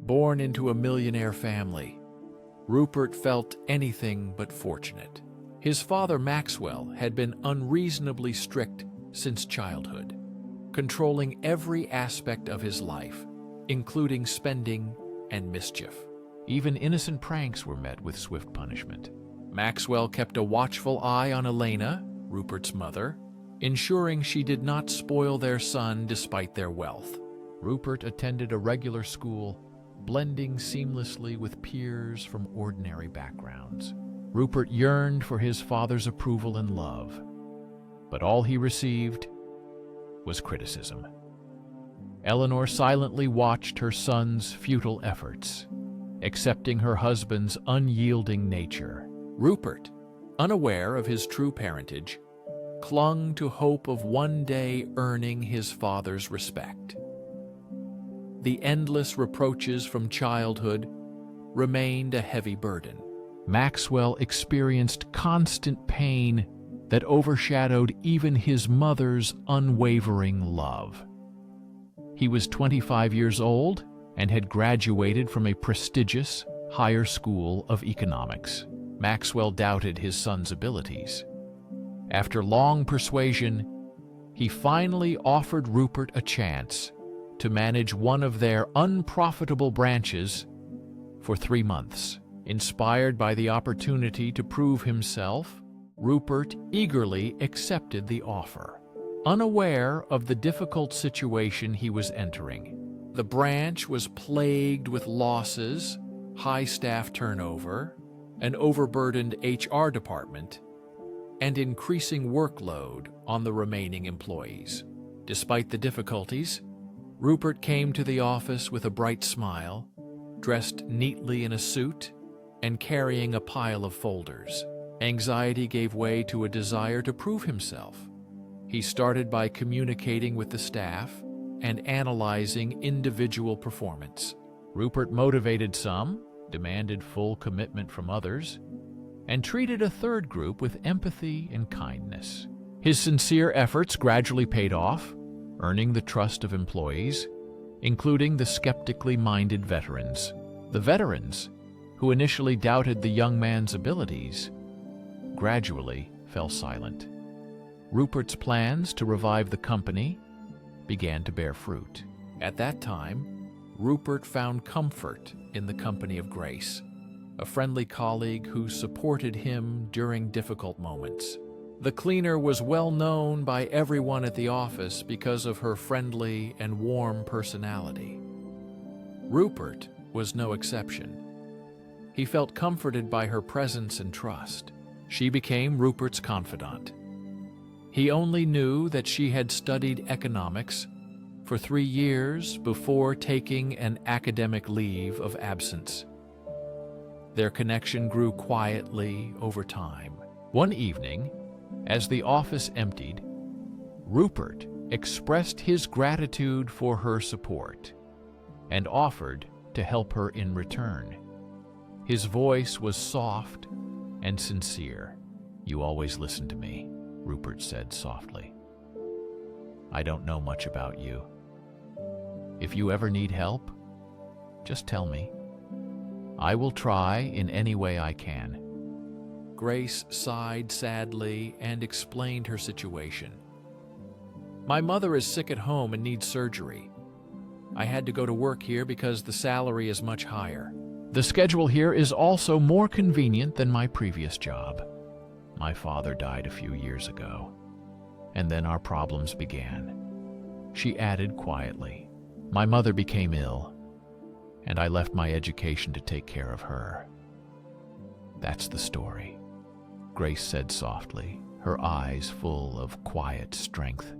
Born into a millionaire family, Rupert felt anything but fortunate. His father, Maxwell, had been unreasonably strict since childhood, controlling every aspect of his life, including spending and mischief. Even innocent pranks were met with swift punishment. Maxwell kept a watchful eye on Elena, Rupert's mother, ensuring she did not spoil their son despite their wealth. Rupert attended a regular school, blending seamlessly with peers from ordinary backgrounds. Rupert yearned for his father's approval and love, but all he received was criticism. Eleanor silently watched her son's futile efforts, accepting her husband's unyielding nature. Rupert, unaware of his true parentage, clung to hope of one day earning his father's respect. The endless reproaches from childhood remained a heavy burden. Maxwell experienced constant pain that overshadowed even his mother's unwavering love. He was 25 years old and had graduated from a prestigious higher school of economics. Maxwell doubted his son's abilities. After long persuasion, he finally offered Rupert a chance to manage one of their unprofitable branches for 3 months. Inspired by the opportunity to prove himself, Rupert eagerly accepted the offer, unaware of the difficult situation he was entering. The branch was plagued with losses, high staff turnover, an overburdened HR department, and increasing workload on the remaining employees. Despite the difficulties, Rupert came to the office with a bright smile, dressed neatly in a suit and carrying a pile of folders. Anxiety gave way to a desire to prove himself. He started by communicating with the staff and analyzing individual performance. Rupert motivated some, demanded full commitment from others, and treated a third group with empathy and kindness. His sincere efforts gradually paid off, earning the trust of employees, including the skeptically minded veterans. The veterans, who initially doubted the young man's abilities, gradually fell silent. Rupert's plans to revive the company began to bear fruit. At that time, Rupert found comfort in the company of Grace, a friendly colleague who supported him during difficult moments. The cleaner was well known by everyone at the office because of her friendly and warm personality. Rupert was no exception. He felt comforted by her presence and trust. She became Rupert's confidant. He only knew that she had studied economics for 3 years before taking an academic leave of absence. Their connection grew quietly over time. One evening, as the office emptied, Rupert expressed his gratitude for her support and offered to help her in return. His voice was soft and sincere. "You always listen to me," Rupert said softly. "I don't know much about you. If you ever need help, just tell me. I will try in any way I can." Grace sighed sadly and explained her situation. "My mother is sick at home and needs surgery. I had to go to work here because the salary is much higher. The schedule here is also more convenient than my previous job. My father died a few years ago, and then our problems began." She added quietly, "My mother became ill, and I left my education to take care of her. That's the story," Grace said softly, her eyes full of quiet strength.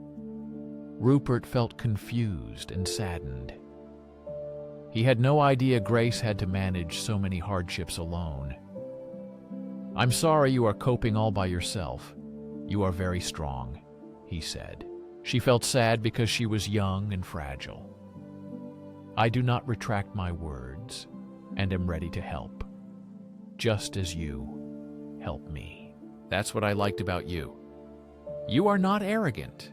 Rupert felt confused and saddened. He had no idea Grace had to manage so many hardships alone. "I'm sorry you are coping all by yourself. You are very strong," he said. She felt sad because she was young and fragile. "I do not retract my words and am ready to help, just as you help me. That's what I liked about you. You are not arrogant,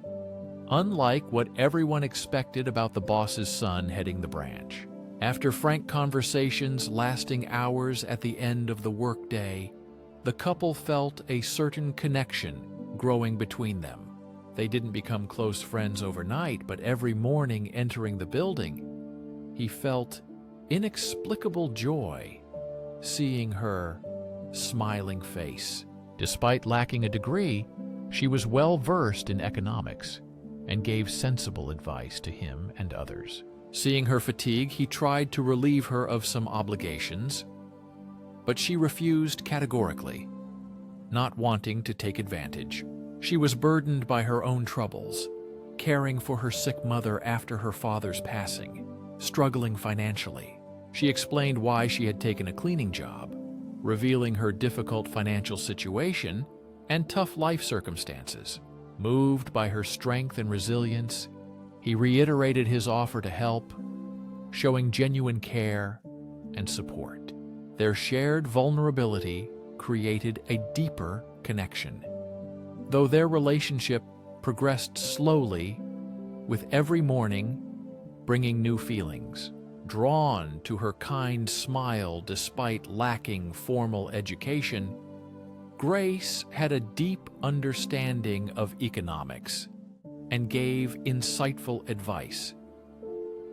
unlike what everyone expected about the boss's son heading the branch. After frank conversations lasting hours at the end of the workday, the couple felt a certain connection growing between them. They didn't become close friends overnight, but every morning entering the building, he felt inexplicable joy seeing her smiling face. Despite lacking a degree, she was well versed in economics and gave sensible advice to him and others. Seeing her fatigue, he tried to relieve her of some obligations, but she refused categorically, not wanting to take advantage. She was burdened by her own troubles, caring for her sick mother after her father's passing, struggling financially. She explained why she had taken a cleaning job, revealing her difficult financial situation and tough life circumstances. Moved by her strength and resilience, he reiterated his offer to help, showing genuine care and support. Their shared vulnerability created a deeper connection. Though their relationship progressed slowly, with every morning bringing new feelings. Drawn to her kind smile despite lacking formal education, Grace had a deep understanding of economics and gave insightful advice.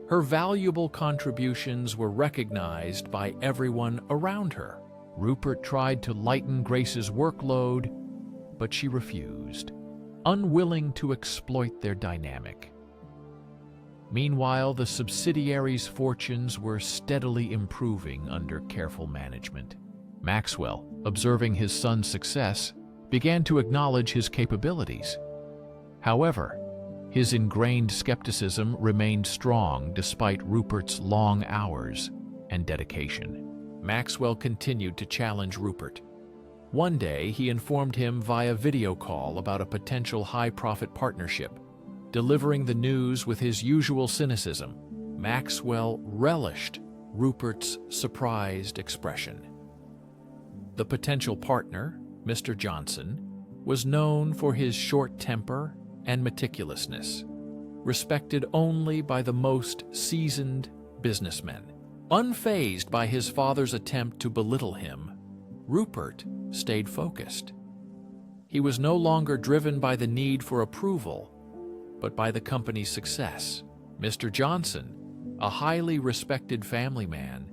Her valuable contributions were recognized by everyone around her. Rupert tried to lighten Grace's workload, but she refused, unwilling to exploit their dynamic. Meanwhile, the subsidiaries' fortunes were steadily improving under careful management. Maxwell, observing his son's success, began to acknowledge his capabilities. However, his ingrained skepticism remained strong despite Rupert's long hours and dedication. Maxwell continued to challenge Rupert. One day, he informed him via video call about a potential high-profit partnership. Delivering the news with his usual cynicism, Maxwell relished Rupert's surprised expression. The potential partner, Mr. Johnson, was known for his short temper and meticulousness, respected only by the most seasoned businessmen. Unfazed by his father's attempt to belittle him, Rupert stayed focused. He was no longer driven by the need for approval, but by the company's success. Mr. Johnson, a highly respected family man,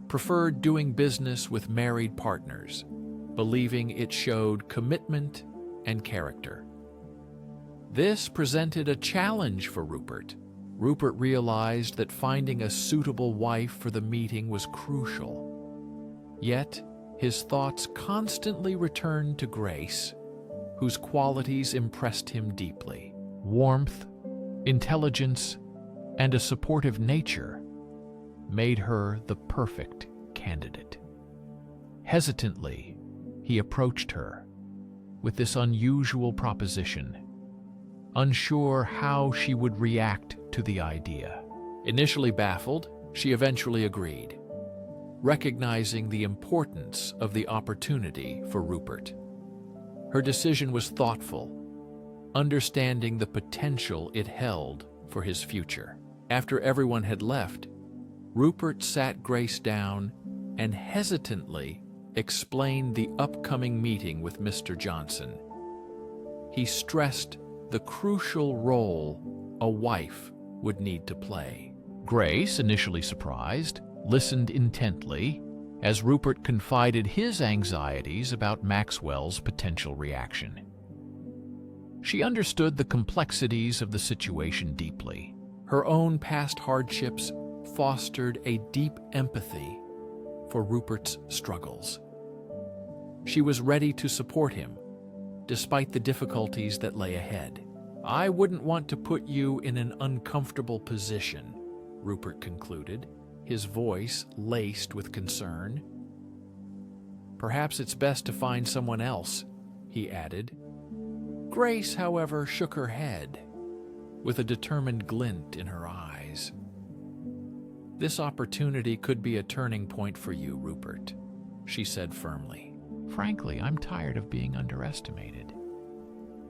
preferred doing business with married partners, believing it showed commitment and character. This presented a challenge for Rupert. Rupert realized that finding a suitable wife for the meeting was crucial. Yet, his thoughts constantly returned to Grace, whose qualities impressed him deeply. Warmth, intelligence, and a supportive nature made her the perfect candidate. Hesitantly, he approached her with this unusual proposition, unsure how she would react to the idea. Initially baffled, she eventually agreed, recognizing the importance of the opportunity for Rupert. Her decision was thoughtful, understanding the potential it held for his future. After everyone had left, Rupert sat Grace down and hesitantly explained the upcoming meeting with Mr. Johnson. He stressed the crucial role a wife would need to play. Grace, initially surprised, listened intently as Rupert confided his anxieties about Maxwell's potential reaction. She understood the complexities of the situation deeply. Her own past hardships fostered a deep empathy for Rupert's struggles. She was ready to support him, despite the difficulties that lay ahead. "I wouldn't want to put you in an uncomfortable position," Rupert concluded, his voice laced with concern. "Perhaps it's best to find someone else," he added. Grace, however, shook her head, with a determined glint in her eyes. "This opportunity could be a turning point for you, Rupert," she said firmly. "Frankly, I'm tired of being underestimated.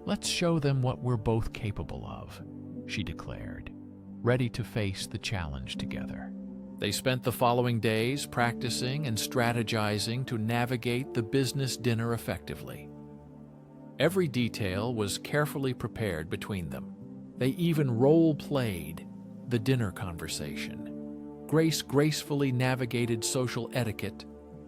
Let's show them what we're both capable of," she declared, ready to face the challenge together. They spent the following days practicing and strategizing to navigate the business dinner effectively. Every detail was carefully prepared between them. They even role-played the dinner conversation. Grace gracefully navigated social etiquette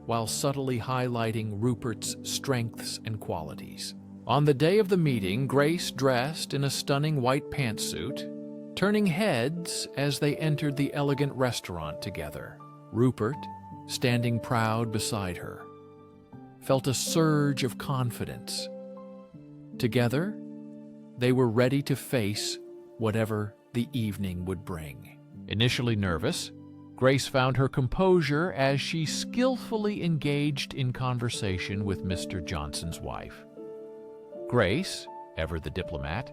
while subtly highlighting Rupert's strengths and qualities. On the day of the meeting, Grace dressed in a stunning white pantsuit, turning heads as they entered the elegant restaurant together. Rupert, standing proud beside her, felt a surge of confidence. Together, they were ready to face whatever the evening would bring. Initially nervous, Grace found her composure as she skillfully engaged in conversation with Mr. Johnson's wife. Grace, ever the diplomat,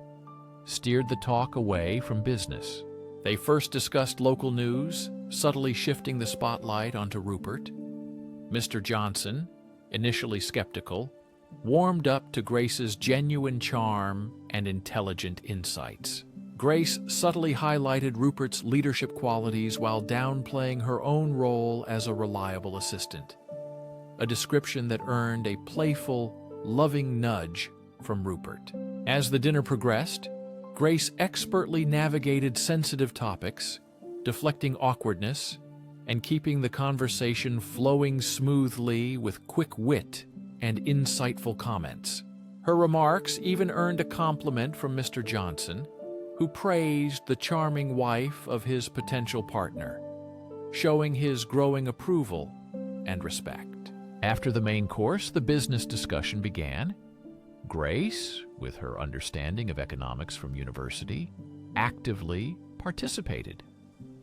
steered the talk away from business. They first discussed local news, subtly shifting the spotlight onto Rupert. Mr. Johnson, initially skeptical, warmed up to Grace's genuine charm and intelligent insights. Grace subtly highlighted Rupert's leadership qualities while downplaying her own role as a reliable assistant, a description that earned a playful, loving nudge from Rupert. As the dinner progressed, Grace expertly navigated sensitive topics, deflecting awkwardness and keeping the conversation flowing smoothly with quick wit and insightful comments. Her remarks even earned a compliment from Mr. Johnson, who praised the charming wife of his potential partner, showing his growing approval and respect. After the main course, the business discussion began. Grace, with her understanding of economics from university, actively participated,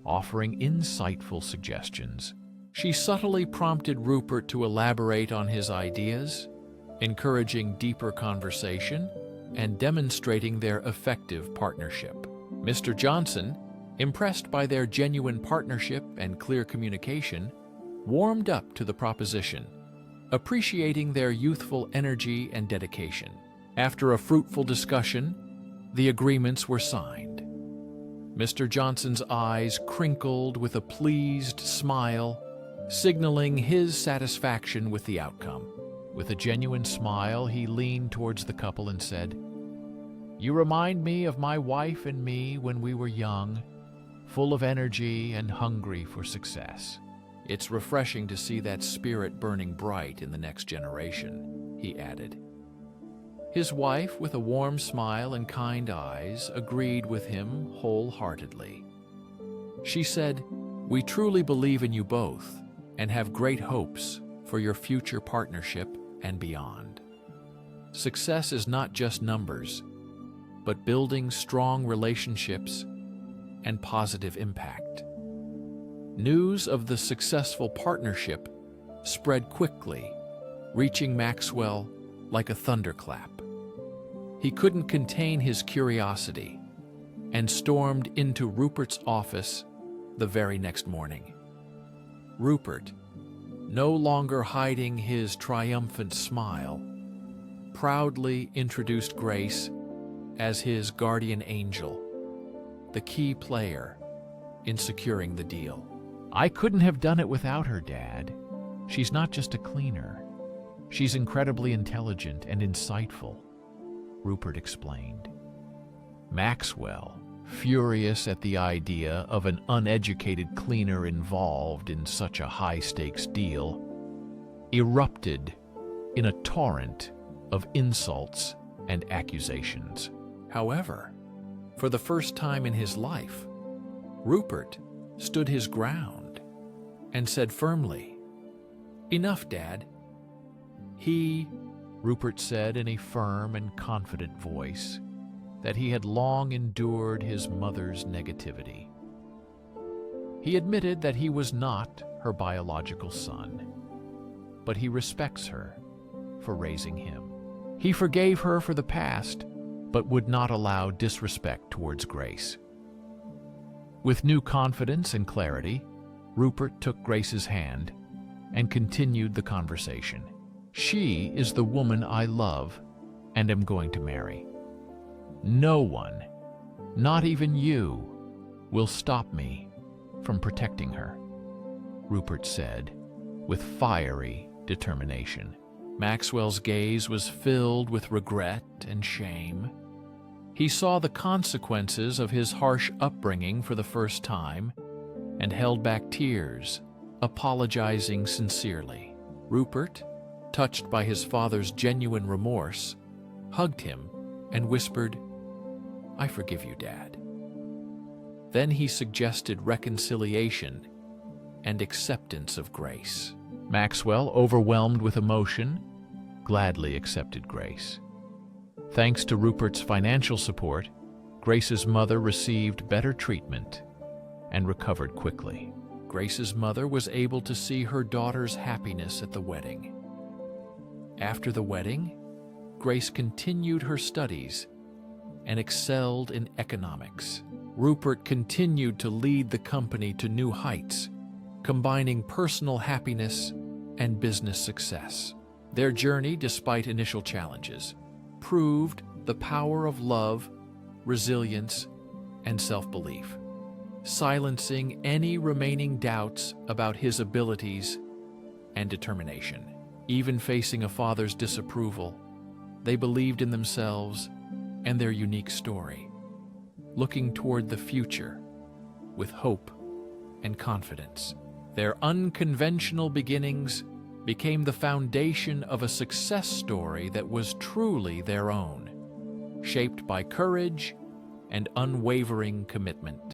offering insightful suggestions. She subtly prompted Rupert to elaborate on his ideas, encouraging deeper conversation and demonstrating their effective partnership. Mr. Johnson, impressed by their genuine partnership and clear communication, warmed up to the proposition, appreciating their youthful energy and dedication. After a fruitful discussion, the agreements were signed. Mr. Johnson's eyes crinkled with a pleased smile, signaling his satisfaction with the outcome. With a genuine smile, he leaned towards the couple and said, "You remind me of my wife and me when we were young, full of energy and hungry for success. It's refreshing to see that spirit burning bright in the next generation," he added. His wife, with a warm smile and kind eyes, agreed with him wholeheartedly. She said, "We truly believe in you both and have great hopes for your future partnership and beyond. Success is not just numbers, but building strong relationships and positive impact." News of the successful partnership spread quickly, reaching Maxwell like a thunderclap. He couldn't contain his curiosity and stormed into Rupert's office the very next morning. Rupert, no longer hiding his triumphant smile, proudly introduced Grace as his guardian angel, the key player in securing the deal. "I couldn't have done it without her, Dad. She's not just a cleaner. She's incredibly intelligent and insightful," Rupert explained. Maxwell, furious at the idea of an uneducated cleaner involved in such a high-stakes deal, erupted in a torrent of insults and accusations. However, for the first time in his life, Rupert stood his ground and said firmly, "Enough, Dad." Rupert said in a firm and confident voice, that he had long endured his mother's negativity. He admitted that he was not her biological son, but he respects her for raising him. He forgave her for the past, but would not allow disrespect towards Grace. With new confidence and clarity, Rupert took Grace's hand and continued the conversation. "She is the woman I love and am going to marry. No one, not even you, will stop me from protecting her." Rupert said, with fiery determination. Maxwell's gaze was filled with regret and shame. He saw the consequences of his harsh upbringing for the first time and held back tears, apologizing sincerely. Rupert, touched by his father's genuine remorse, hugged him and whispered, "I forgive you, Dad." Then he suggested reconciliation and acceptance of Grace. Maxwell, overwhelmed with emotion, gladly accepted Grace. Thanks to Rupert's financial support, Grace's mother received better treatment and recovered quickly. Grace's mother was able to see her daughter's happiness at the wedding. After the wedding, Grace continued her studies and excelled in economics. Rupert continued to lead the company to new heights, combining personal happiness and business success. Their journey, despite initial challenges, proved the power of love, resilience, and self-belief, silencing any remaining doubts about his abilities and determination. Even facing a father's disapproval, they believed in themselves and their unique story, looking toward the future with hope and confidence. Their unconventional beginnings became the foundation of a success story that was truly their own, shaped by courage and unwavering commitment.